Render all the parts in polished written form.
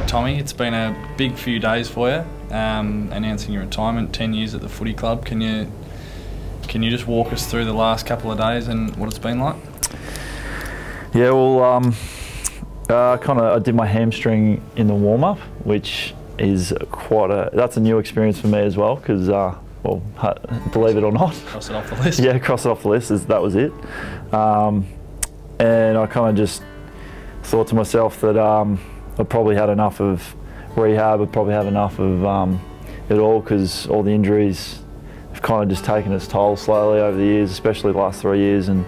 Tommy, it's been a big few days for you, announcing your retirement, 10 years at the footy club. Can you just walk us through the last couple of days and what it's been like? Yeah, well, I did my hamstring in the warm-up, which is that's a new experience for me as well, because, well, believe it or not. Cross it off the list. Yeah, cross it off the list, that was it. And I kind of just thought to myself that I'd probably had enough of rehab, I'd probably have enough of it all, because all the injuries have kind of just taken its toll slowly over the years, especially the last 3 years. And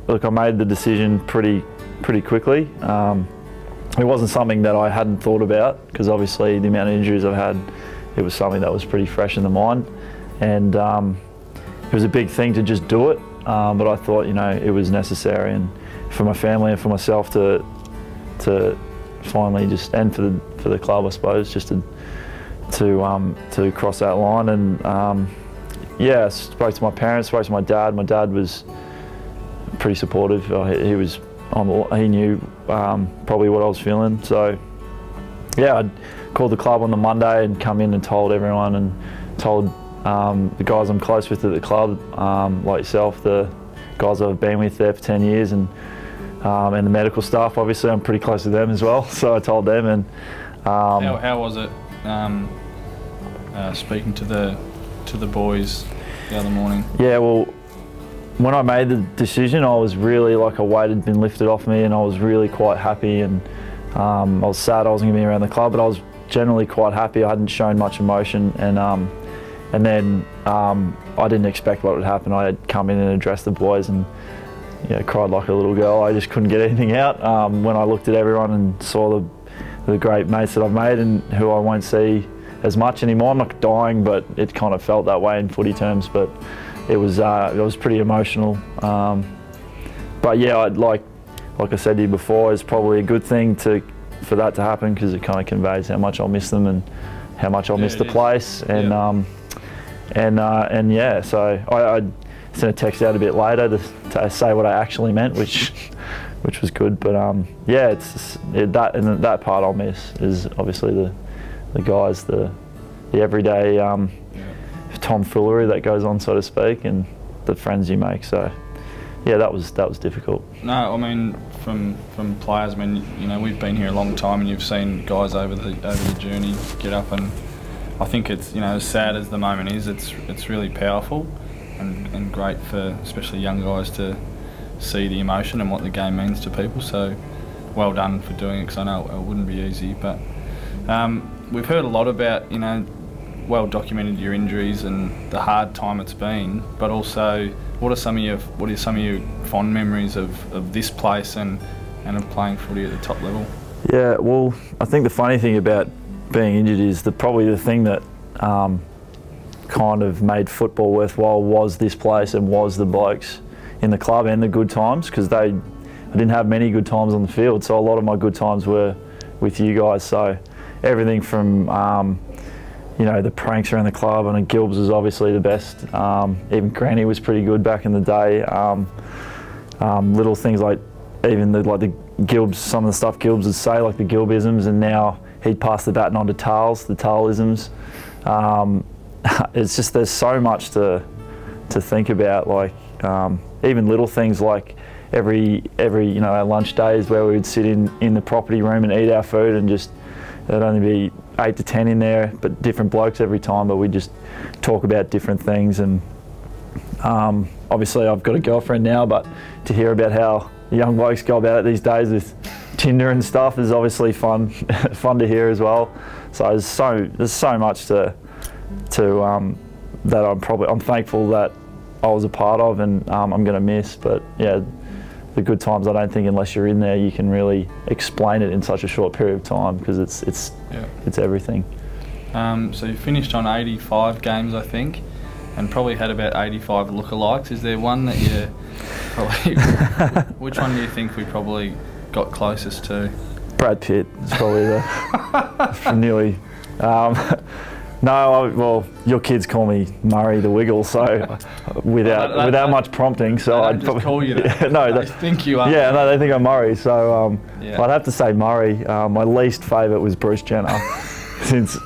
look, I made the decision pretty quickly. It wasn't something that I hadn't thought about, because obviously the amount of injuries I've had, it was something that was pretty fresh in the mind. And it was a big thing to just do it, but I thought, you know, it was necessary, and for my family and for myself to finally just, and for the club, I suppose, just to cross that line. And yeah, I spoke to my parents, spoke to my dad. My dad was pretty supportive. He was he knew probably what I was feeling. So yeah, I called the club on the Monday and come in and told everyone, and told the guys I'm close with at the club, like yourself, the guys I've been with there for 10 years, and the medical staff. Obviously, I'm pretty close to them as well. So I told them. And how was it speaking to the boys the other morning? Yeah, well, when I made the decision, I was really, like, a weight had been lifted off me, and I was really quite happy. And I was sad I wasn't going to be around the club, but I was generally quite happy. I hadn't shown much emotion, and then I didn't expect what would happen. I had come in and addressed the boys, and yeah, cried like a little girl. I just couldn't get anything out. When I looked at everyone and saw the great mates that I've made, and who I won't see as much anymore. I'm not dying, but it kind of felt that way in footy terms. But it was pretty emotional. But yeah, like I said to you before, it's probably a good thing for that to happen, because it kind of conveys how much I'll miss them and how much I'll miss the place. And yeah, so I sent a text out a bit later to say what I actually meant, which was good. But yeah, that part I'll miss is obviously the guys, the everyday tomfoolery that goes on, so to speak, and the friends you make. So yeah, that was difficult. No, I mean, from players, I mean, you know, we've been here a long time, and you've seen guys over the journey get up, and I think it's, you know, as sad as the moment is, it's really powerful and great for especially young guys to see the emotion and what the game means to people. So well done for doing it, because I know it wouldn't be easy. But we've heard a lot about, you know, well documented your injuries and the hard time it's been, but also what are some of your fond memories of this place and of playing footy at the top level? Yeah, well, I think the funny thing about being injured is probably the thing that kind of made football worthwhile was this place, and was the blokes in the club and the good times, because I didn't have many good times on the field, so a lot of my good times were with you guys. So everything from you know, the pranks around the club, and Gilbs was obviously the best. Even Granny was pretty good back in the day. Little things like even the Gilbs, some of the stuff Gilbs would say, like the Gilbisms, and now he'd pass the baton on to Tales, the Talisms. It's just, there's so much to think about, like even little things like every you know, our lunch days where we would sit in the property room and eat our food, and just there'd only be 8 to 10 in there, but different blokes every time, but we'd just talk about different things. And obviously I've got a girlfriend now, but to hear about how young blokes go about it these days with Tinder and stuff is obviously fun to hear as well. So there's so much that I'm thankful that I was a part of, and I'm going to miss. But yeah, the good times, I don't think unless you're in there you can really explain it in such a short period of time, because it's everything. So you finished on 85 games, I think, and probably had about 85 lookalikes. Is there one that you probably which one do you think we probably got closest to? Brad Pitt is probably the nearly. No, well, your kids call me Murray the Wiggle, so without much prompting, so I'd probably call you that. Yeah, no, they think you are. Yeah, no, they think I'm Murray. So yeah. I'd have to say Murray. My least favourite was Bruce Jenner, since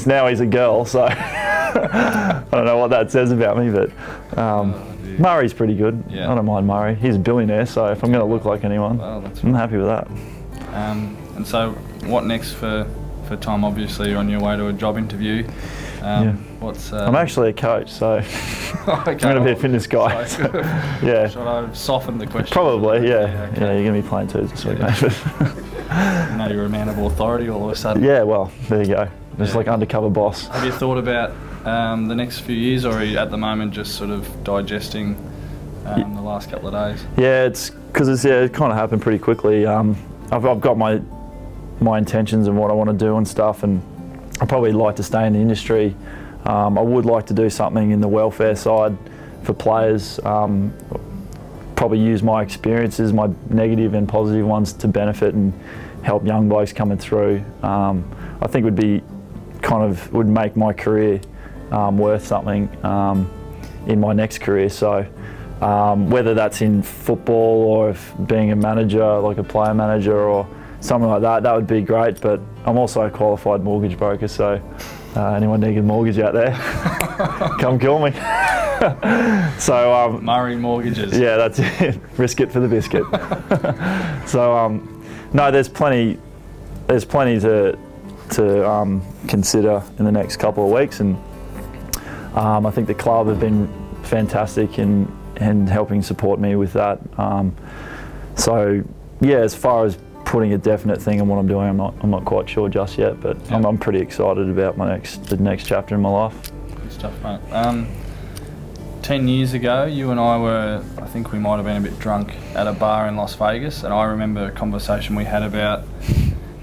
now he's a girl. So I don't know what that says about me, but Murray's pretty good. Yeah. I don't mind Murray. He's a billionaire, so if I'm going to look like anyone, well, that's I'm happy with that. And so, what next for Tom? Obviously, you're on your way to a job interview. Yeah. I'm actually a coach, so okay, I'm going to be a fitness guy. So yeah. Should I have softened the question? Probably, yeah. Okay. Yeah, you're going to be playing twos this week, mate. You know you're a man of authority all of a sudden. Yeah, well, there you go. Just like undercover boss. Have you thought about the next few years, or are you at the moment just sort of digesting the last couple of days? Yeah, it's because it kind of happened pretty quickly. I've got my intentions and what I want to do and stuff, and I probably like to stay in the industry. I would like to do something in the welfare side for players. Probably use my experiences, my negative and positive ones, to benefit and help young blokes coming through. I think would make my career worth something in my next career. So whether that's in football or if being a manager, like a player manager or something like that, that would be great. But I'm also a qualified mortgage broker, so anyone needing a mortgage out there, come kill me. So Murray Mortgages. Yeah, that's it. Risk it for the biscuit. So no, there's plenty to consider in the next couple of weeks, and I think the club have been fantastic in helping support me with that. So yeah, as far as putting a definite thing on what I'm doing, I'm not quite sure just yet, but yeah. I'm pretty excited about the next chapter in my life. Good stuff, mate. 10 years ago, you and I think we might have been a bit drunk at a bar in Las Vegas, and I remember a conversation we had about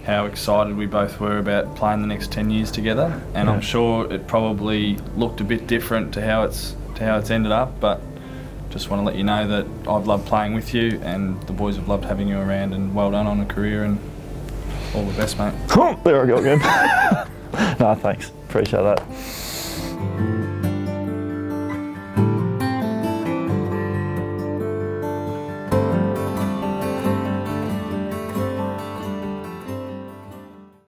how excited we both were about playing the next 10 years together, and yeah. I'm sure it probably looked a bit different to how it's ended up, but just want to let you know that I've loved playing with you, and the boys have loved having you around, and well done on a career, and all the best, mate. There I go again. No, thanks. Appreciate that.